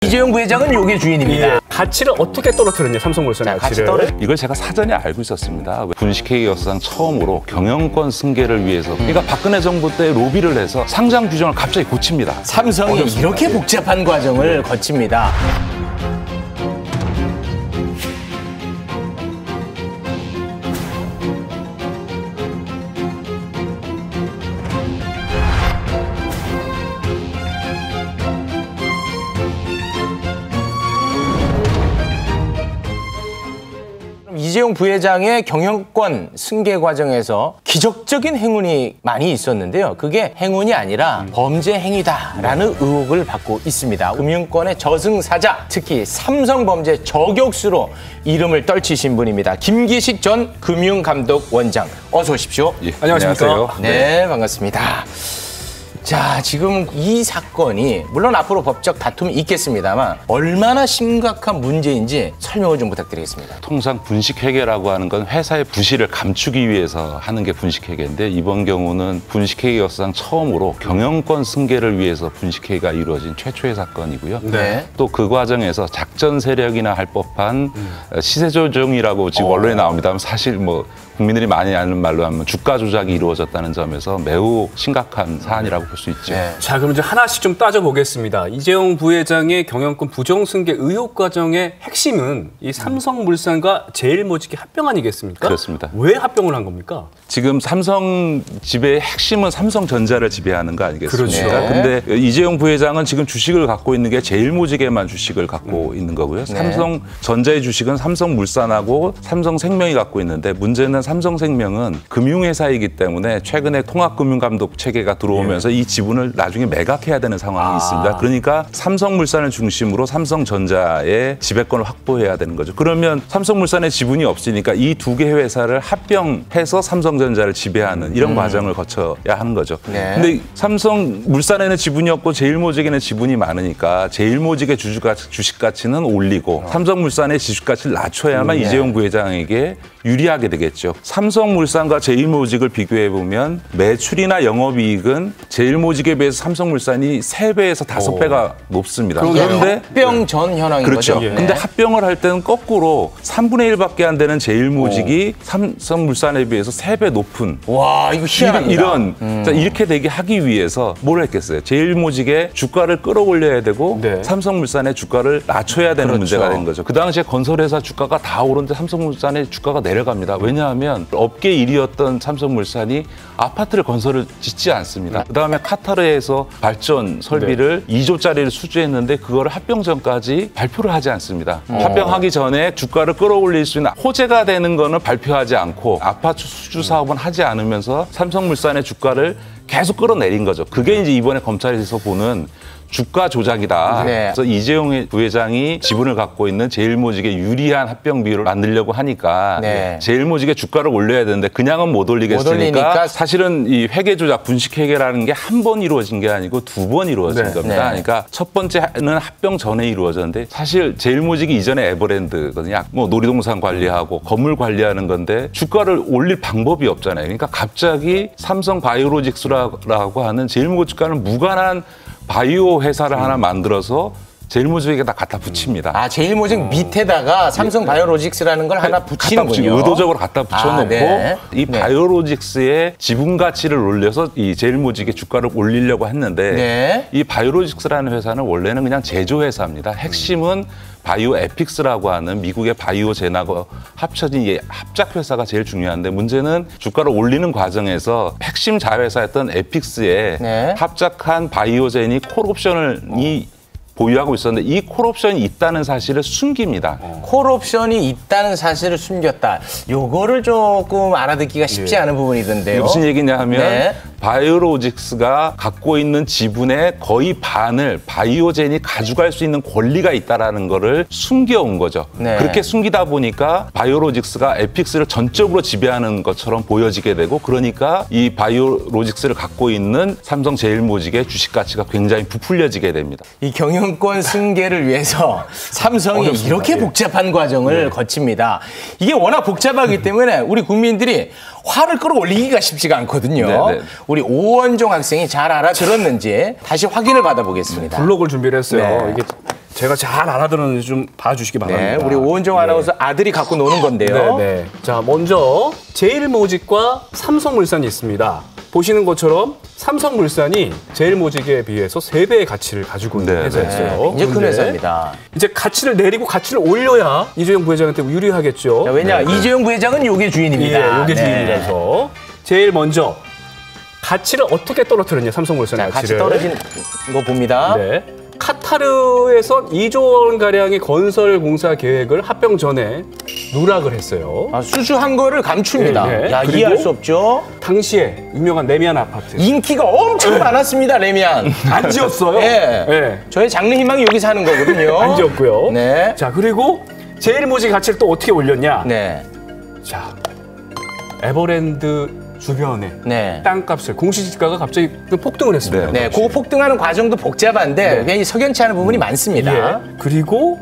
이재용 부회장은 요게 주인입니다. 예. 가치를 어떻게 떨어뜨렸냐, 삼성물산의 가치를. 이걸 제가 사전에 알고 있었습니다. 분식회계 역사상 처음으로 경영권 승계를 위해서 그러니까 박근혜 정부 때 로비를 해서 상장 규정을 갑자기 고칩니다. 삼성이 이렇게 복잡한 과정을 거칩니다. 이재용 부회장의 경영권 승계 과정에서 기적적인 행운이 많이 있었는데요. 그게 행운이 아니라 범죄 행위다라는 의혹을 받고 있습니다. 금융권의 저승사자, 특히 삼성범죄 저격수로 이름을 떨치신 분입니다. 김기식 전 금융감독원장, 어서 오십시오. 예, 안녕하십니까? 안녕하세요. 네, 반갑습니다. 자, 지금 이 사건이 물론 앞으로 법적 다툼이 있겠습니다만 얼마나 심각한 문제인지 설명을 좀 부탁드리겠습니다. 통상 분식회계라고 하는 건 회사의 부실을 감추기 위해서 하는 게 분식회계인데 이번 경우는 분식회계 역사상 처음으로 경영권 승계를 위해서 분식회계가 이루어진 최초의 사건이고요. 네. 또 그 과정에서 작전 세력이나 할 법한 시세 조정이라고 지금 언론에 나옵니다만 사실 뭐 국민들이 많이 아는 말로 하면 주가 조작이 이루어졌다는 점에서 매우 심각한 사안이라고 볼 수 있죠. 네. 자, 그럼 이제 하나씩 좀 따져보겠습니다. 이재용 부회장의 경영권 부정승계 의혹 과정의 핵심은 이 삼성물산과 제일모직의 합병 아니겠습니까? 그렇습니다. 왜 합병을 한 겁니까? 지금 삼성 지배의 핵심은 삼성전자를 지배하는 거 아니겠습니까? 그렇죠. 근데 이재용 부회장은 지금 주식을 갖고 있는 게 제일모직에만 주식을 갖고 있는 거고요. 삼성전자의 주식은 삼성물산하고 삼성생명이 갖고 있는데 문제는 삼성생명은 금융회사이기 때문에 최근에 통합금융감독 체계가 들어오면서 이 지분을 나중에 매각해야 되는 상황이 있습니다. 그러니까 삼성물산을 중심으로 삼성전자의 지배권을 확보해야 되는 거죠. 그러면 삼성물산의 지분이 없으니까 이 두 개의 회사를 합병해서 삼성전자를 지배하는 이런 과정을 거쳐야 하는 거죠. 근데 삼성물산에는 지분이 없고 제일모직에는 지분이 많으니까 제일모직의 주식 가치는 올리고 삼성물산의 지식 가치를 낮춰야만 이재용 부회장에게 유리하게 되겠죠. 삼성물산과 제일모직을 비교해 보면 매출이나 영업이익은 제일모직에 비해서 삼성물산이 3배에서 5배가 높습니다. 그런데 합병 전 현황인 그렇죠. 거죠. 근데 합병을 할 때는 거꾸로 3분의 1밖에 안 되는 제일모직이 삼성물산에 비해서 3배 높은 와, 이거 희한합니다. 자, 이렇게 되게 하기 위해서 뭘 했겠어요? 제일모직의 주가를 끌어올려야 되고 삼성물산의 주가를 낮춰야 되는 문제가 된 거죠. 그 당시에 건설회사 주가가 다 오르는데 삼성물산의 주가가 내려갑니다. 왜냐하면 업계 1위였던 삼성물산이 아파트를 건설을 짓지 않습니다. 그다음에 카타르에서 발전 설비를 2조짜리를 수주했는데 그거를 합병 전까지 발표를 하지 않습니다. 합병하기 전에 주가를 끌어올릴 수 있는 호재가 되는 거는 발표하지 않고 아파트 수주 사업은 하지 않으면서 삼성물산의 주가를 계속 끌어내린 거죠. 그게 이제 이번에 검찰에서 보는 주가 조작이다. 그래서 이재용 부회장이 지분을 갖고 있는 제일모직의 유리한 합병 비율을 만들려고 하니까 제일모직의 주가를 올려야 되는데 그냥은 못 올리겠으니까 사실은 이 회계 조작, 분식 회계라는 게 한 번 이루어진 게 아니고 2번 이루어진 겁니다. 그러니까 첫 번째는 합병 전에 이루어졌는데 사실 제일모직이 이전에 에버랜드거든요. 뭐 놀이동산 관리하고 건물 관리하는 건데 주가를 올릴 방법이 없잖아요. 그러니까 갑자기 삼성바이오로직스라고 하는 제일모직 주가는 무관한 바이오 회사를 하나 만들어서 제일모직에다 갖다 붙입니다. 아, 제일모직 밑에다가 삼성바이오로직스라는 걸 하나 붙이는군요. 의도적으로 갖다 붙여놓고 이 바이오로직스의 지분 가치를 올려서 이 제일모직의 주가를 올리려고 했는데 이 바이오로직스라는 회사는 원래는 그냥 제조회사입니다. 핵심은 바이오 에픽스라고 하는 미국의 바이오젠하고 합쳐진 이 합작회사가 제일 중요한데 문제는 주가를 올리는 과정에서 핵심 자회사였던 에픽스에 합작한 바이오젠이 콜옵션이 보유하고 있었는데 이 콜옵션이 있다는 사실을 숨깁니다. 콜옵션이 있다는 사실을 숨겼다. 요거를 조금 알아듣기가 쉽지 않은 부분이던데요. 무슨 얘기냐 하면 바이오로직스가 갖고 있는 지분의 거의 반을 바이오젠이 가져갈 수 있는 권리가 있다는 거를 숨겨온 거죠. 그렇게 숨기다 보니까 바이오로직스가 에픽스를 전적으로 지배하는 것처럼 보여지게 되고 그러니까 이 바이오로직스를 갖고 있는 삼성 제일모직의 주식 가치가 굉장히 부풀려지게 됩니다. 이 경영권 승계를 위해서 삼성이 이렇게 복잡한 과정을 거칩니다. 이게 워낙 복잡하기 때문에 우리 국민들이 화를 끌어올리기가 쉽지가 않거든요. 우리 오원종 학생이 잘 알아들었는지 다시 확인을 받아보겠습니다. 블록을 준비를 했어요. 이게 제가 잘 알아들었는지 좀 봐주시기 바랍니다. 네, 우리 오은정 아나운서 아들이 갖고 노는 건데요. 네. 자, 먼저 제일모직과 삼성물산이 있습니다. 보시는 것처럼 삼성물산이 제일모직에 비해서 3배의 가치를 가지고 있는 회사였어요. 이제 큰 회사입니다. 이제 가치를 내리고 가치를 올려야 이재용 부회장한테 유리하겠죠. 자, 왜냐 이재용 부회장은 요게 주인입니다. 예, 요게 주인이라서. 제일 먼저 가치를 어떻게 떨어뜨렸냐, 삼성물산의 자, 가치를. 같이 떨어진 거 봅니다. 네. 카타르에서 2조 원가량의 건설 공사 계획을 합병 전에 누락을 했어요. 수수한 거를 감춥니다. 네. 야, 그리고 이해할 수 없죠. 당시에 유명한 레미안 아파트. 인기가 엄청 많았습니다, 레미안. 안 지었어요. 네. 네. 저의 장래 희망이 여기 사는 거거든요. 안 지었고요. 네. 자, 그리고 제일모직 가치를 또 어떻게 올렸냐. 네. 자, 에버랜드 주변에 네. 땅값을 공시지가가 갑자기 폭등을 했습니다. 네, 그 폭등하는 과정도 복잡한데 굉장히 석연치 않은 부분이 많습니다. 예. 그리고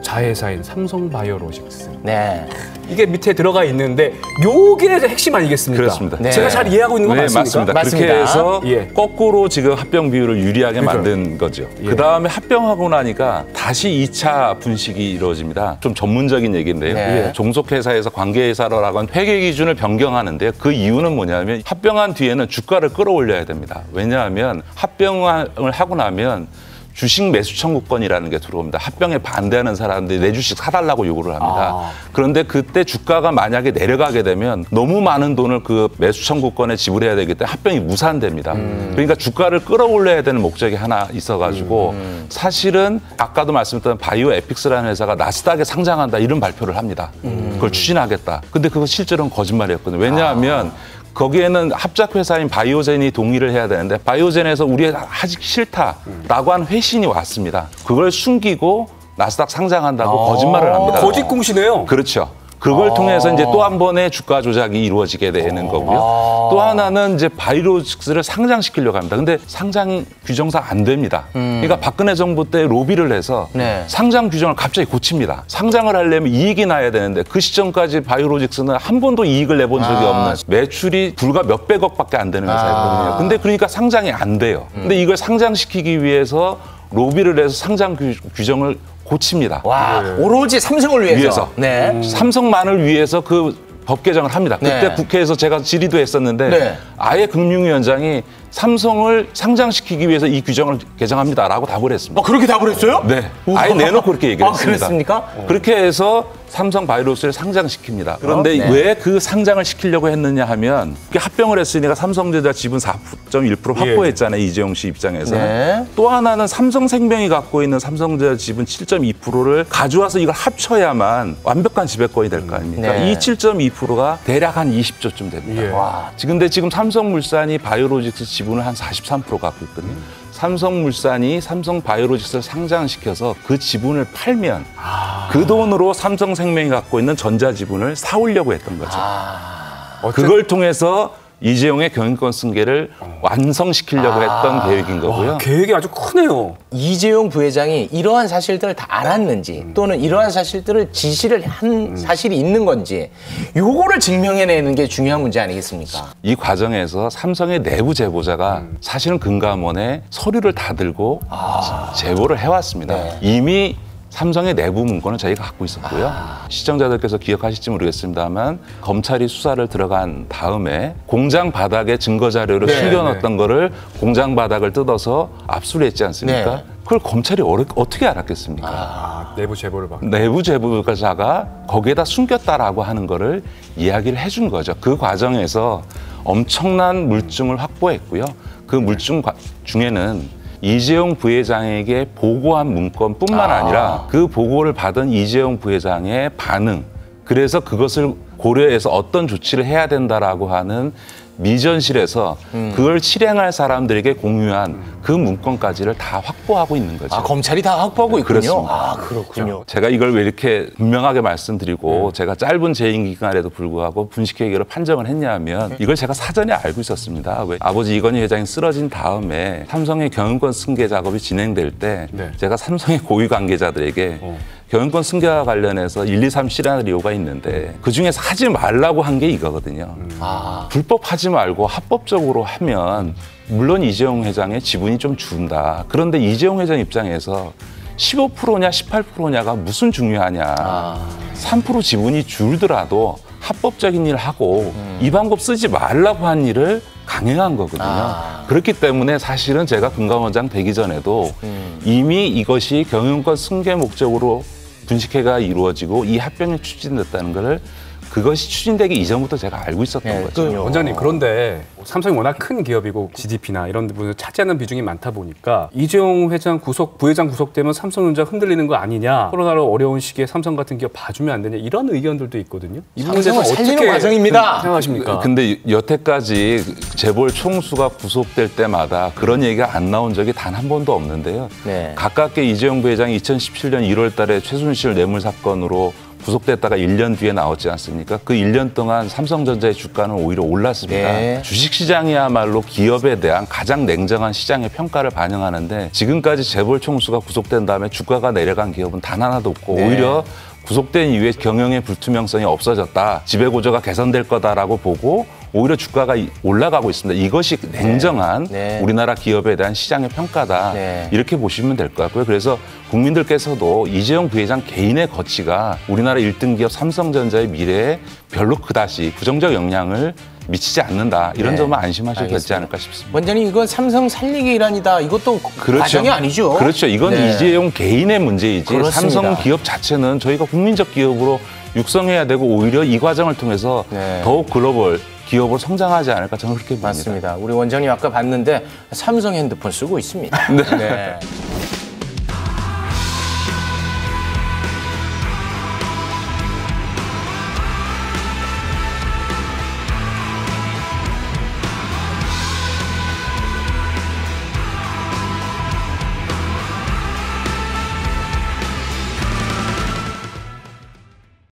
자회사인 삼성바이오로직스. 네. 이게 밑에 들어가 있는데 요게 핵심 아니겠습니까? 그렇습니다. 네. 제가 잘 이해하고 있는 거 네, 맞습니까? 맞습니다. 그렇게 해서 예. 거꾸로 지금 합병 비율을 유리하게 그러니까요. 만든 거죠. 예. 그다음에 합병하고 나니까 다시 2차 분식이 이루어집니다. 좀 전문적인 얘기인데요. 네. 종속회사에서 관계회사라고 하는 회계 기준을 변경하는데요. 그 이유는 뭐냐면 합병한 뒤에는 주가를 끌어올려야 됩니다. 왜냐하면 합병을 하고 나면 주식 매수 청구권이라는 게 들어옵니다. 합병에 반대하는 사람들이 내 주식 사달라고 요구를 합니다. 그런데 그때 주가가 만약에 내려가게 되면 너무 많은 돈을 그 매수 청구권에 지불해야 되기 때문에 합병이 무산됩니다. 그러니까 주가를 끌어올려야 되는 목적이 하나 있어가지고 사실은 아까도 말씀드렸던 바이오 에픽스라는 회사가 나스닥에 상장한다 이런 발표를 합니다. 그걸 추진하겠다. 근데 그거 실제로는 거짓말이었거든요. 왜냐하면 거기에는 합작회사인 바이오젠이 동의를 해야 되는데 바이오젠에서 우리 하기 싫다라고 한 회신이 왔습니다. 그걸 숨기고 나스닥 상장한다고 거짓말을 합니다. 거짓 공시네요. 그렇죠. 그걸 통해서 이제 또 한 번의 주가 조작이 이루어지게 되는 거고요. 또 하나는 이제 바이오로직스를 상장시키려고 합니다. 근데 상장 규정상 안 됩니다. 그러니까 박근혜 정부 때 로비를 해서 네. 상장 규정을 갑자기 고칩니다. 상장을 하려면 이익이 나야 되는데 그 시점까지 바이오로직스는 한 번도 이익을 내본 적이 없는 매출이 불과 몇백억밖에 안 되는 회사였거든요. 근데 그러니까 상장이 안 돼요. 근데 이걸 상장시키기 위해서 로비를 해서 상장 규정을 고칩니다. 와, 오로지 삼성을 위해서. 네. 삼성만을 위해서 그 법 개정을 합니다. 그때 네. 국회에서 제가 질의도 했었는데 네. 아예 금융위원장이 삼성을 상장시키기 위해서 이 규정을 개정합니다라고 답을 했습니다. 그렇게 답을 했어요? 네, 아예 내놓고 그렇게 얘기를 했습니다. 그랬습니까? 그렇게 해서 삼성 바이오로직스를 상장시킵니다. 그런데 네. 왜 그 상장을 시키려고 했느냐 하면 합병을 했으니까 삼성전자 지분 4.1% 확보했잖아요. 이재용 씨 입장에서. 네. 또 하나는 삼성생명이 갖고 있는 삼성전자 지분 7.2%를 가져와서 이걸 합쳐야만 완벽한 지배권이 될 거 아닙니까? 네. 이 7.2%가 대략 한 20조쯤 됩니다. 예. 와. 근데 지금 삼성물산이 바이오로직스 지분을 한 43% 갖고 있거든요. 삼성물산이 삼성바이오로직스를 상장시켜서 그 지분을 팔면 그 돈으로 삼성생명이 갖고 있는 전자지분을 사오려고 했던 거죠. 그걸 통해서 이재용의 경영권 승계를 완성시키려고 했던 계획인 거고요. 와, 계획이 아주 크네요. 이재용 부회장이 이러한 사실들을 다 알았는지 또는 이러한 사실들을 지시를 한 사실이 있는 건지 요거를 증명해내는 게 중요한 문제 아니겠습니까? 이 과정에서 삼성의 내부 제보자가 사실은 금감원에 서류를 다 들고 제보를 해왔습니다. 네. 이미 삼성의 내부 문건을 저희가 갖고 있었고요. 시청자들께서 기억하실지 모르겠습니다만 검찰이 수사를 들어간 다음에 공장 바닥에 증거 자료를 네, 숨겨놨던 거를 공장 바닥을 뜯어서 압수를 했지 않습니까? 네. 그걸 검찰이 어떻게 알았겠습니까? 내부 제보를 받고. 내부 제보자가 거기에다 숨겼다라고 하는 거를 이야기를 해준 거죠. 그 과정에서 엄청난 물증을 확보했고요. 그 물증 중에는 이재용 부회장에게 보고한 문건뿐만 아니라 그 보고를 받은 이재용 부회장의 반응, 그래서 그것을 고려해서 어떤 조치를 해야 된다라고 하는 미전실에서 그걸 실행할 사람들에게 공유한 그 문건까지를 다 확보하고 있는 거죠. 검찰이 다 확보하고 있군요. 그렇습니다. 그렇군요. 제가 이걸 왜 이렇게 분명하게 말씀드리고 제가 짧은 재임 기간에도 불구하고 분식회계로 판정을 했냐면 이걸 제가 사전에 알고 있었습니다. 왜 아버지 이건희 회장이 쓰러진 다음에 삼성의 경영권 승계 작업이 진행될 때 제가 삼성의 고위 관계자들에게 경영권 승계와 관련해서 1, 2, 3 실현할 이유가 있는데 그중에서 하지 말라고 한 게 이거거든요. 불법 하지 말고 합법적으로 하면 물론 이재용 회장의 지분이 좀 준다. 그런데 이재용 회장 입장에서 15%냐 18%냐가 무슨 중요하냐. 3% 지분이 줄더라도 합법적인 일을 하고 이 방법 쓰지 말라고 한 일을 강행한 거거든요. 그렇기 때문에 사실은 제가 금감원장 되기 전에도 이미 이것이 경영권 승계 목적으로 분식회가 이루어지고 이 합병이 추진됐다는 것을 그것이 추진되기 이전부터 제가 알고 있었던 거죠. 원장님, 그런데 삼성이 워낙 큰 기업이고 GDP나 이런 부분을 차지하는 비중이 많다 보니까 이재용 회장 부회장 구속되면 삼성전자 흔들리는 거 아니냐. 코로나로 어려운 시기에 삼성 같은 기업 봐주면 안 되냐. 이런 의견들도 있거든요. 이 삼성을 살리는 과정입니다. 생각하십니까? 근데 여태까지 재벌 총수가 구속될 때마다 그런 얘기가 안 나온 적이 단 한 번도 없는데요. 네. 가깝게 이재용 부회장이 2017년 1월 달에 최순실 뇌물 사건으로 구속됐다가 1년 뒤에 나왔지 않습니까? 그 1년 동안 삼성전자의 주가는 오히려 올랐습니다. 네. 주식시장이야말로 기업에 대한 가장 냉정한 시장의 평가를 반영하는데 지금까지 재벌 총수가 구속된 다음에 주가가 내려간 기업은 단 하나도 없고 오히려 구속된 이후에 경영의 불투명성이 없어졌다. 지배구조가 개선될 거다라고 보고 오히려 주가가 올라가고 있습니다. 이것이 냉정한 우리나라 기업에 대한 시장의 평가다. 이렇게 보시면 될 것 같고요. 그래서 국민들께서도 이재용 부회장 개인의 거취가 우리나라 1등 기업 삼성전자의 미래에 별로 그다지 부정적 영향을 미치지 않는다. 이런 점은 안심하셔도 되지 않을까 싶습니다. 원장님, 이건 삼성 살리기 일환이다. 이것도 과정이 아니죠. 그렇죠. 이건 이재용 개인의 문제이지 그렇습니다. 삼성 기업 자체는 저희가 국민적 기업으로 육성해야 되고 오히려 이 과정을 통해서 더욱 글로벌 기업으로 성장하지 않을까 저는 그렇게 봅니다. 맞습니다. 우리 원장님 아까 봤는데 삼성 핸드폰 쓰고 있습니다. 네.